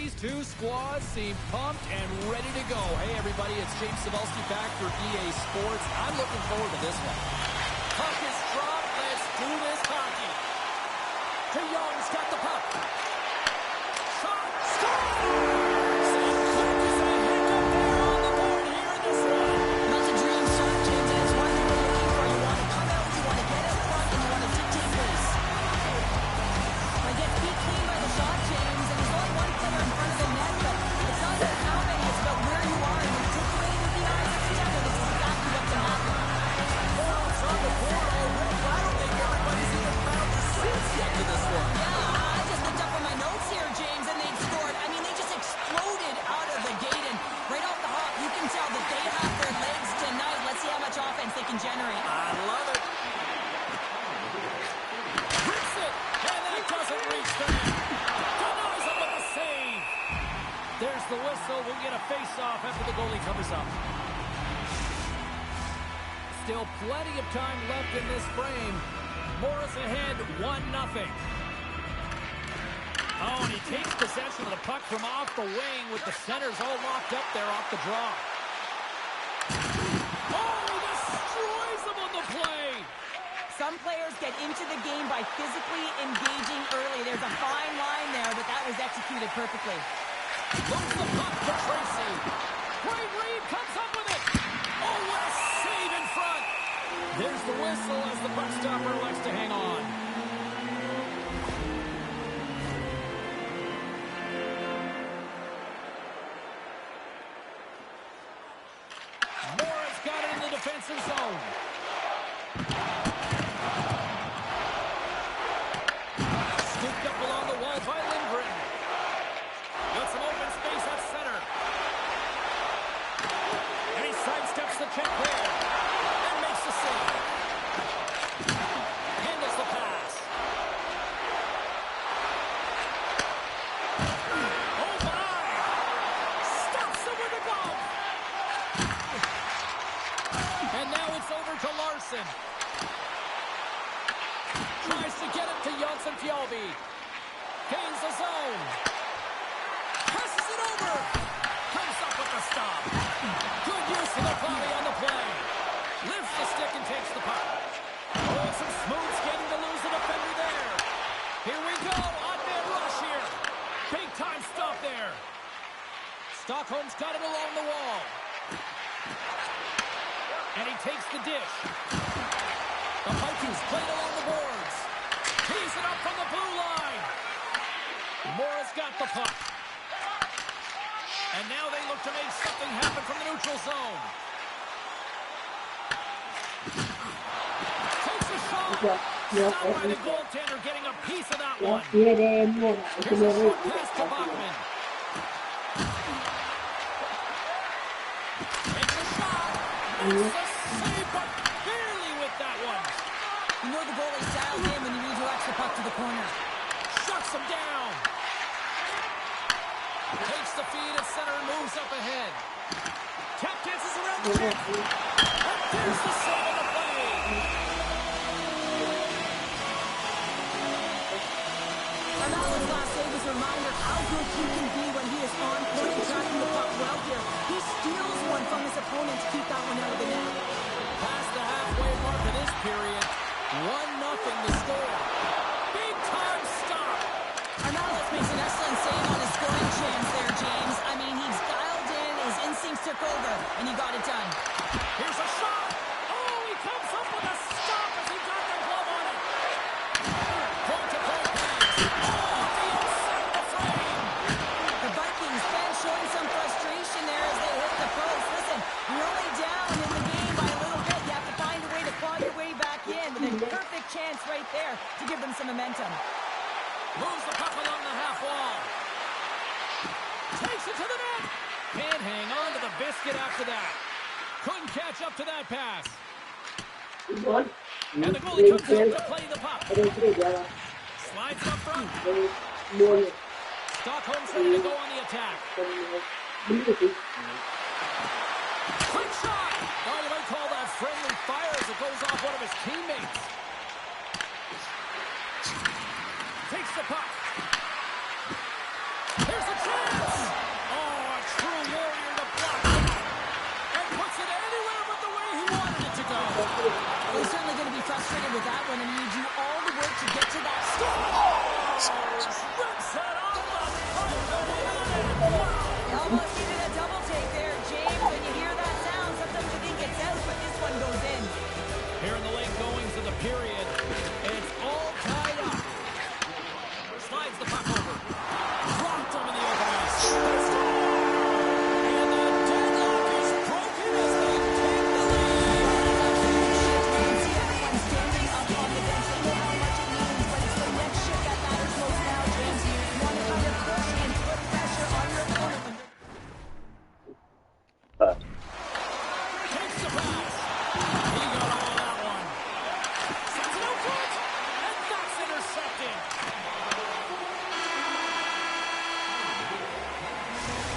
These two squads seem pumped and ready to go. Hey, everybody, it's James Cebulski back for EA Sports. I'm looking forward to this one. Puck is dropped. Let's do this hockey. De Jong's got the puck. Shot. Score! There's the whistle. We'll get a face-off after the goalie covers up. Still plenty of time left in this frame. Mora's ahead, 1-0. Oh, and he takes possession of the puck from off the wing with the centers all locked up there off the draw. Oh, he destroys them on the play. Some players get into the game by physically engaging early. There's a fine line there, but that was executed perfectly. Moves the puck to Tracy. Great read, comes up with it. Oh, what a save in front. There's the whistle as the puck stopper likes to hang on. Mora's got it in the defensive zone. Scooped up along the wall by Lindgren. Got some open space at center. And he sidesteps the check there. And makes the save. Handles the pass. Oh, my! Stops him with a glove. And now it's over to Larson. Tries to get it to Jonsson Fjallby. Gains the zone. Passes it over. Comes up with the stop. Good use of the body on the play. Lifts the stick and takes the puck. Oh, some smooth skating to lose the defender there. Here we go. On-man rush here. Big time stop there. Stockholm's got it along the wall. And he takes the dish. The Vikings played along the boards. Tees it up from the blue line. Mora's got the puck. And now they look to make something happen from the neutral zone. Takes a shot. Stopped by the goaltender, getting a piece of that one. Here's a short pass to Bachman. Takes a shot. Makes a save, but barely with that one. You know the goalie's dialed in when he redirects the puck to the corner. Shuts him down. Takes the feed at center and moves up ahead. Tap dances around the check. And there's the save on the play. Arnaldo's last save is a reminder how good he can be when he is on point and tracking the puck well here. He steals one from his opponent to keep that one out of the net. Past the halfway mark of this period. 1-0 the score. Big time stop. Arnaldo makes an excellent save on his scoring chance there, James. I mean, he's dialed in, his instincts took over, and he got it done. Here's a shot. Oh, he comes up with a stop as he got the glove on it. Point-to-point pass. Oh, the inside of the frame. The Vikings fans showing some frustration there as they hit the post. Listen, you're only down in the game by a little bit. You have to find a way to claw your way back in. With a perfect chance right there to give them some momentum. Moves the puck along the half wall. Takes it to the net. Can't hang on to the biscuit after that. Couldn't catch up to that pass. And the goalie comes up to play the puck. Slides up front. Stockholm's ready to go on the attack. Quick shot. Oh, you might call that friendly fire as it goes off one of his teammates. Takes the puck. Here's a chance.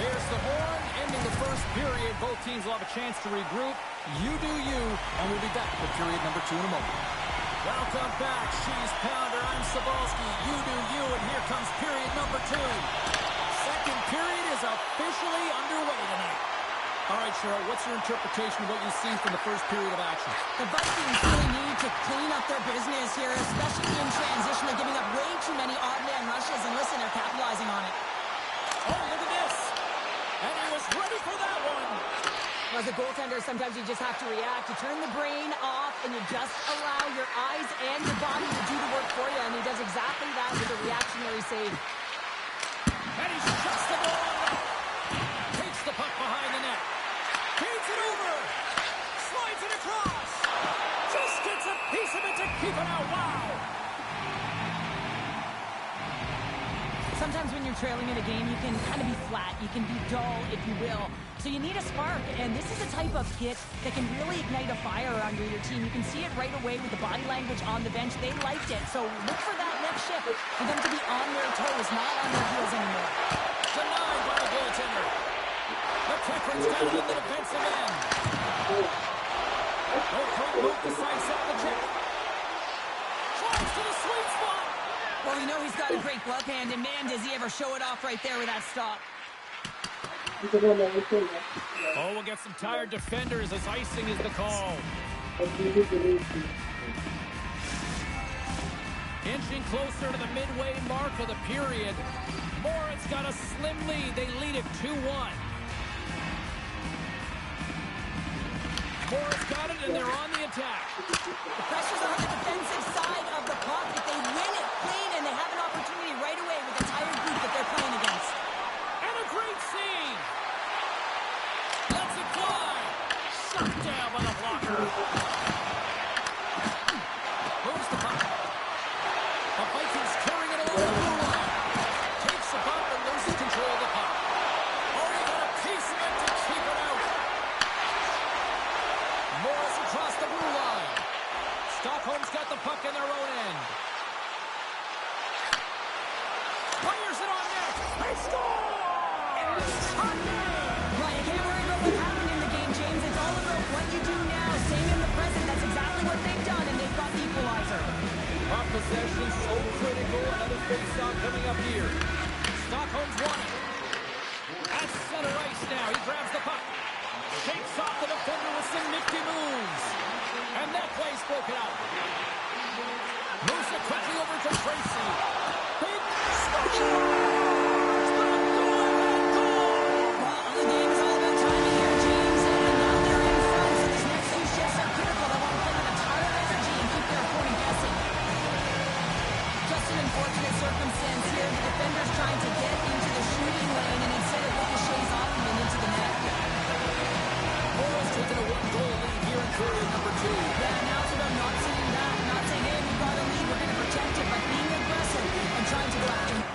There's the horn, ending the first period. Both teams will have a chance to regroup. You do you, and we'll be back with period number 2 in a moment. Welcome back. She's Pounder. I'm Sabalski. You do you, and here comes period number 2. Second period is officially underway tonight. All right, Cheryl, what's your interpretation of what you've seen from the first period of action? The Vikings really need to clean up their business here, especially in transition. They're giving up way too many odd man rushes, and listen, they're capitalizing on it. Oh, look at this. And he was ready for that one. As a goaltender, sometimes you just have to react. You turn the brain off, and you just allow your eyes and your body to do the work for you, and he does exactly that with a reactionary save. And he's just the ball on net. Takes the puck behind the net. Feeds it over. Slides it across. Just gets a piece of it to keep it out. Wow. Sometimes when you're trailing in a game, you can kind of be flat. You can be dull, if you will. So you need a spark, and this is the type of hit that can really ignite a fire under your team. You can see it right away with the body language on the bench. They liked it. So look for that next shift for them to be on their toes, not on their heels anymore. Denied by the goaltender. The Tetran's down in the defensive end. No great move to sidestep the check. Tries to the sweet spot. Well, you know he's got a great glove hand, and man, does he ever show it off right there with that stop. Oh, we'll get some tired defenders as icing is the call. Inching closer to the midway mark of the period. Mora's got a slim lead. They lead it 2-1. Mora's got it, and they're on the attack. The pressure's on the defensive side of the puck. If they win it clean, and they have an opportunity right away with the tired group that they're playing against. And a great save. Lets it fly. Shut down by the blocker. Moves the puck. The Vikings carrying it along the blue line. Takes the puck and loses control of the puck. Oh, they got a piece of it to keep it out. Morris across the blue line. Stockholm's got the puck in their own end. Fires it on net. They score! Right, you can't worry about what happened in the game, James. It's all about what you do now. Staying in the present. That's exactly what they've done, and they've got the equalizer. Puck possession so critical. Another face-off coming up here. Stockholm's won it. At center ice now. He grabs the puck. Shakes off the defender with some nifty moves. And that play's broken out. Moves it quickly over to Tracy. Big scores! Well, the game is all about timing here, James, and now they're in front, so these next few shifts are critical. They want to play with a ton of energy and keep their opponent guessing. Just an unfortunate circumstance here. The defender's trying to get into the shooting lane, and instead it ricochets off him and into the net. Mora's taking a 1-goal lead here in period number 2. Yeah, now it's about not sitting back, not saying, hey, we've got a lead, we're going to protect it, but being aggressive and trying to go after him.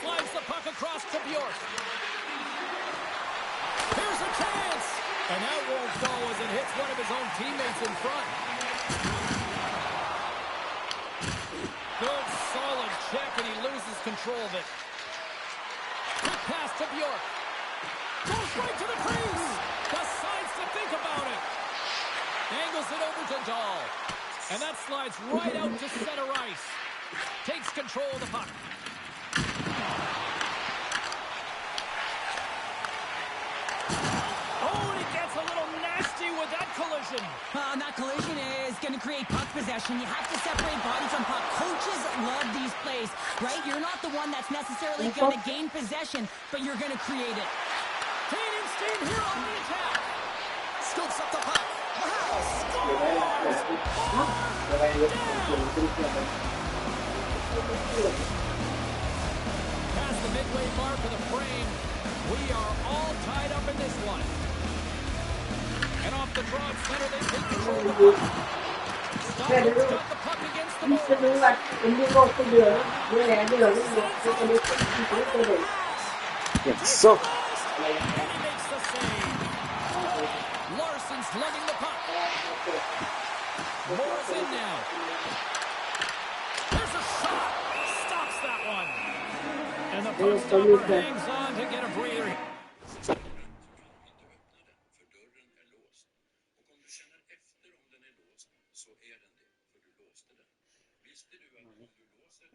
Slides the puck across to Bjork. Here's a chance. And that won't go as it hits one of his own teammates in front. Good, solid check, and he loses control of it. Quick pass to Bjork. Goes right to the crease. Decides to think about it. Angles it over to Dahl. And that slides right out to center ice. Takes control of the puck. Oh, and he gets a little nasty with that collision. And that collision is going to create puck possession. You have to separate body from puck. Coaches love these plays, right? You're not the one that's necessarily going to gain possession, but you're going to create it. Canadian steam here on the attack. Scoops up the puck. Wow, scores! Past the midway mark of the frame, we are all tied up in this one. And off the draw center, they take control of the puck. Stockholm's got the puck against the boards. Så. And he makes the save. Larson's lugging the puck. Mora's in now. There's a shot. Stops that one. And the puck stopper hangs on to get a breather.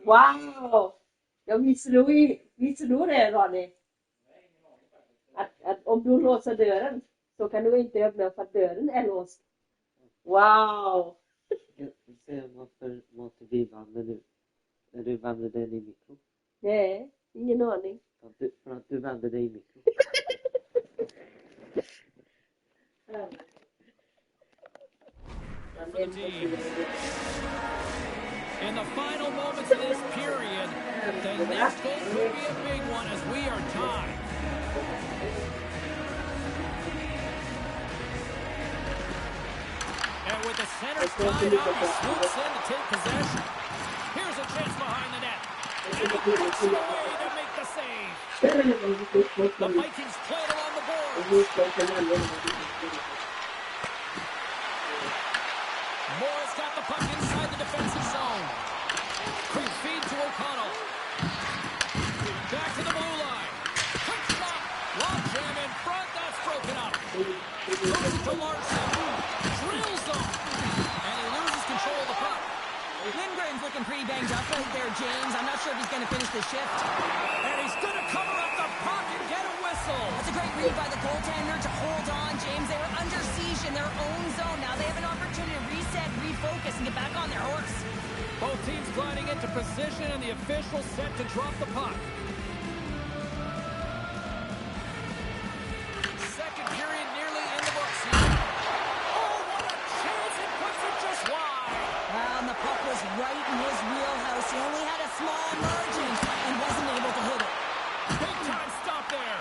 Wow! Ja, visste du det, Ronny? Att om du låser dörren så kan du inte öppna för att dörren är låst. Wow! Jag ser varför måste vi vända nu? När du vände den i mikron. Nej, ingen aning. För att du vände dig i mikron. For the team. In the final moments of this period, the next goal could be a big one as we are tied. And with the centers tied up, he swoops in to take possession. Here's a chance behind the net. And he puts it away to make the save. The Vikings play it along the boards. Mora's got the puck inside the defensive zone. Quick feed to O'Connell. Back to the blue line. Quick shot. Long jam in front. That's broken up. Throws it to Larson. Drills him. And he loses control of the puck. Lindgren's looking pretty banged up right there, James. I'm not sure if he's going to finish the shift. And he's going to cover up the puck and get a whistle. That's a great read by the goaltender to hold on, James. They were under siege in their own zone. Now they have an opportunity to reset, refocus, and get back on their horse. Both teams gliding into position and the official set to drop the puck. Second period nearly in the books here. Oh, what a chance! It puts it just wide. And the puck was right in his wheelhouse. He only had a small margin and wasn't able to hit it. Big time stop there.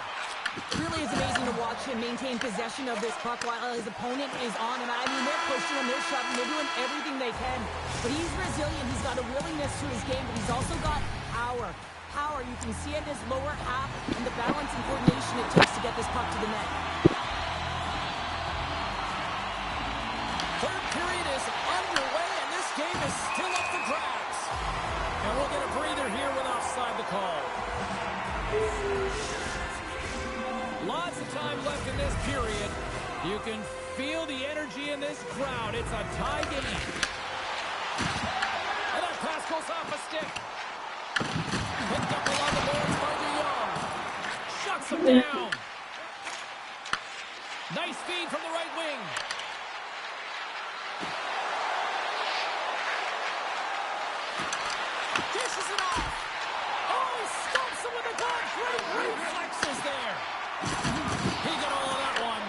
Really is amazing to watch him maintain possession of this puck while his opponent is on him. I mean, they're pushing him, they're shoving, they're doing everything they can. But he's resilient, he's got a willingness to his game, but he's also got power. Power, you can see it in his lower half and the balance and coordination it takes to get this puck to the net. Third period is underway, and this game is still up for grabs. And we'll get a breather here with offside the call. Lots of time left in this period. You can feel the energy in this crowd. It's a tie game. And that pass goes off a stick. Picked up along the boards by DeYoung. Shuts him down. Nice feed from the right wing. Dishes it off. Oh, he stumps him with a glove. Great reflexes there. He got all of that one.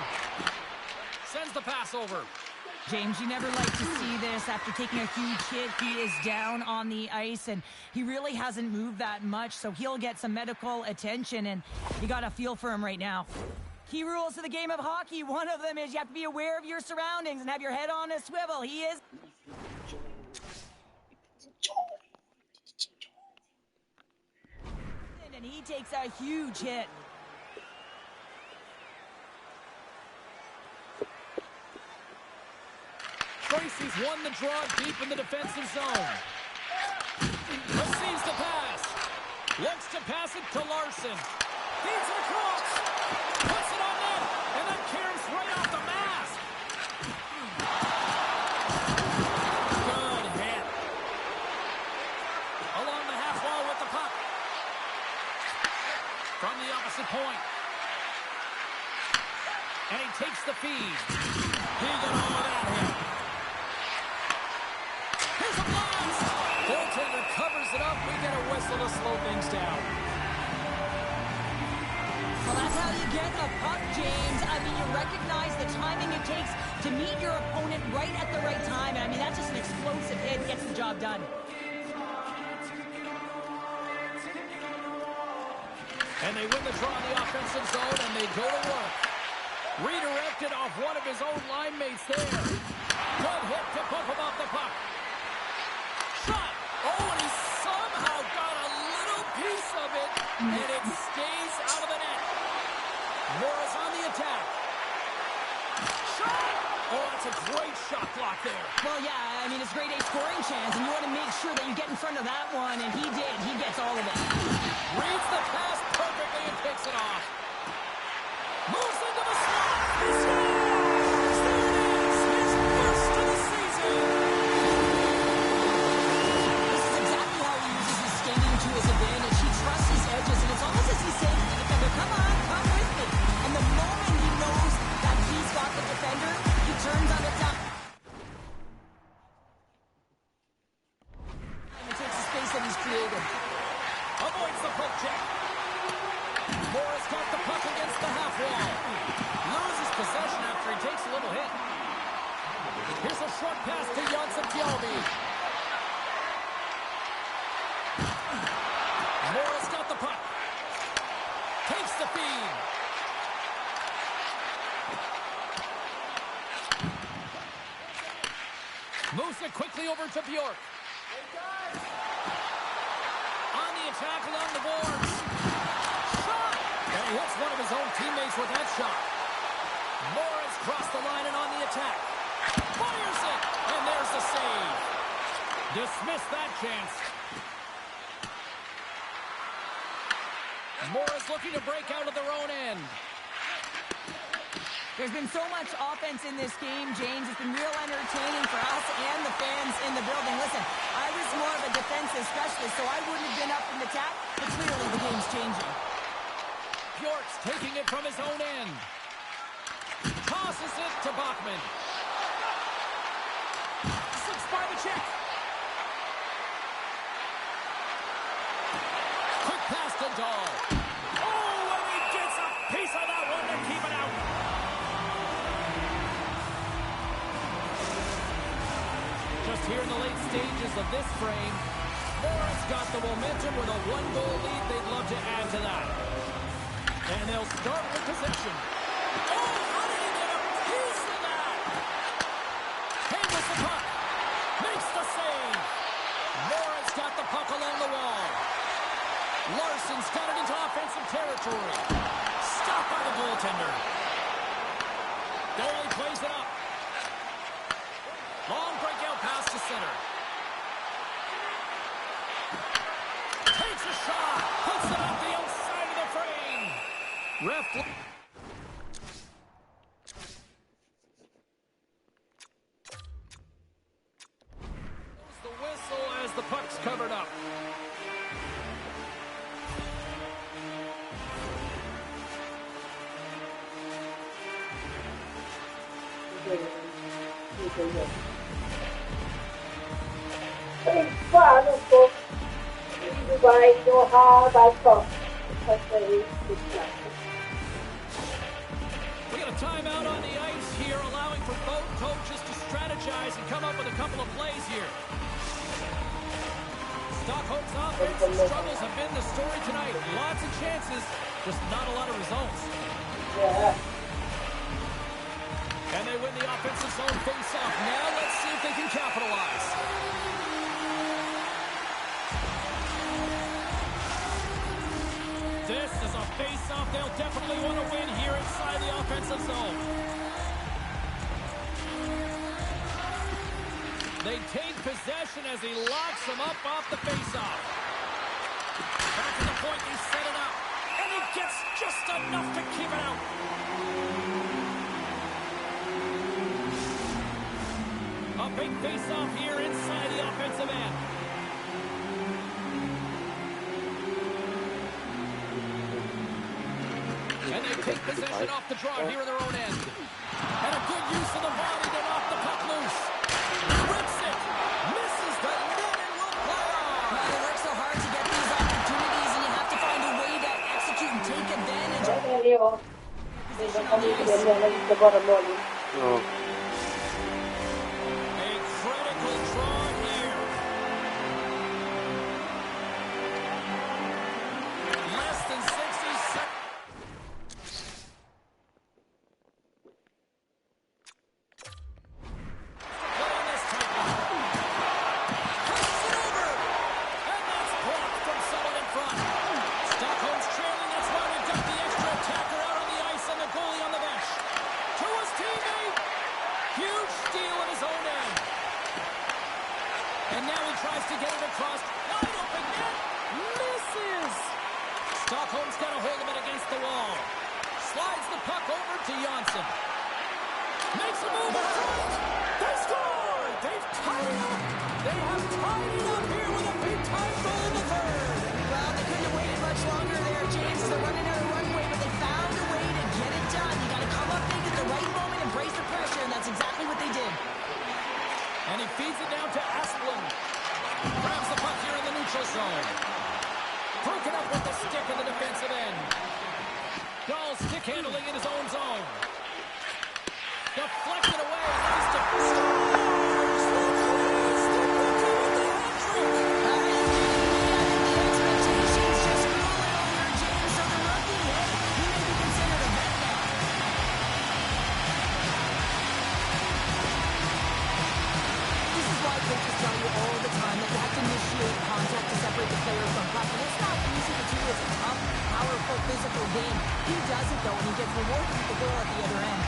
Sends the pass over. James, you never like to see this. After taking a huge hit, he is down on the ice, and he really hasn't moved that much, so he'll get some medical attention, and you got a feel for him right now. Key rules to the game of hockey. One of them is you have to be aware of your surroundings and have your head on a swivel. He is... And he takes a huge hit. Tracy's won the draw deep in the defensive zone. Receives the pass. Looks to pass it to Larson. Feeds it across. Puts it on net. And then caroms right off the mask. Good hit. Along the half wall with the puck. From the opposite point. And he takes the feed. He got all of that hit. Here's a blast. Goaltender covers it up. We get a whistle to slow things down. Well, that's how you get a puck, James. I mean, you recognize the timing it takes to meet your opponent right at the right time. And I mean, that's just an explosive hit. Gets the job done. And they win the draw in the offensive zone, and they go to work. Redirected off one of his own line mates there. Good hit to bump him off the puck. Shot. Oh, and he somehow got a little piece of it, and it stays out of the net. Mora's on the attack. Shot! Oh, that's a great shot block there. Well, yeah, I mean, it's grade A scoring chance, and you want to make sure that you get in front of that one, and he did. He gets all of it. Reads the pass perfectly and picks it off. Moves into the slot. He scores! There it is! His first of the season! This is exactly how he uses his skating to his advantage. He trusts his edges, and it's almost as he's saying to the defender, come on, come with me. And the moment he knows that he's got the defender, he turns on the top. And it takes the space that he's created. Avoids the poke check. Mora's got the puck against the half wall. Loses possession after he takes a little hit. Here's a short pass to Johnson-Fjallby. Mora's got the puck. Takes the feed. Moves it quickly over to Bjork. On the attack along the boards. Shot! And he hits one of his own teammates with that shot. Mora's crossed the line and on the attack. Fires it! And there's the save. Dismiss that chance. Mora's looking to break out of their own end. There's been so much offense in this game, James. It's been real entertaining for us and the fans in the building. Listen, I was more of a defensive specialist, so I wouldn't have been up in the attack, but clearly the game's changing. Bjork's taking it from his own end. Tosses it to Bachman. Slips by the check. Quick pass to Dahl. Oh, and he gets a piece of that one to keep it out. Just here in the late stages of this frame, Mora's got the momentum with a one-goal lead. They'd love to add to that. And they'll start with possession. Oh, how did he get a piece of that? Handles the puck. Makes the save. Mora's got the puck along the wall. Larson's got it into offensive territory. Stopped by the goaltender. Goalie plays it up. Long breakout pass to center. Takes a shot. Puts it up the outside of the frame. Ref. The whistle as the puck's covered up. Dubai, Doha, Bangkok. That's very good class. We got a timeout on the ice here, allowing for both coaches to strategize and come up with a couple of plays here. Stockholm's offense and struggles have been the story tonight. Lots of chances, just not a lot of results. Yeah. And they win the offensive zone face-off. Now let's see if they can capitalize. This is a face-off they'll definitely want to win here inside the offensive zone. They take possession as he locks them up off the face-off. Back to the point, he set it up. And he gets just enough to keep it out. A big face-off here inside the offensive end. And they take possession off the draw here in their own end. And a good use of the body to knock the puck loose. Rips it. Misses the net and will play on. Well, they work so hard to get these opportunities, and you have to find a way to execute and take advantage of it. Ja. A critical draw here. Less than 60 seconds. Playing this tightly. Pushes it over. And that's blocked from someone in front. Stockholm's trailing. That's why we've got the extra attacker out on the ice, and to Janssen. Makes a move in front. They score! They've tied it up. They have tied it up here with a big-time goal in the third. Well, they couldn't have waited much longer there, James. They're running out of runway, but they found a way to get it done. You got to come up big at the right moment and brace the pressure, and that's exactly what they did. And he feeds it down to Asplund. Grabs the puck here in the neutral zone. Broken up with the stick in the defensive end. Dahl stick handling in his own zone. Deflected away. Nice to scores! Look at this! The rookie with the hat-trick! Are you kidding me? I think the expectations just grew a little here, James. So the rookie, hey, he may be considered a vet now. This is why coaches tell you all the time that you have to initiate contact to separate the player from puck. And it's not easy to do. It's a tough, powerful, physical game. He does it, though, and he gets rewarded with the goal at the other end.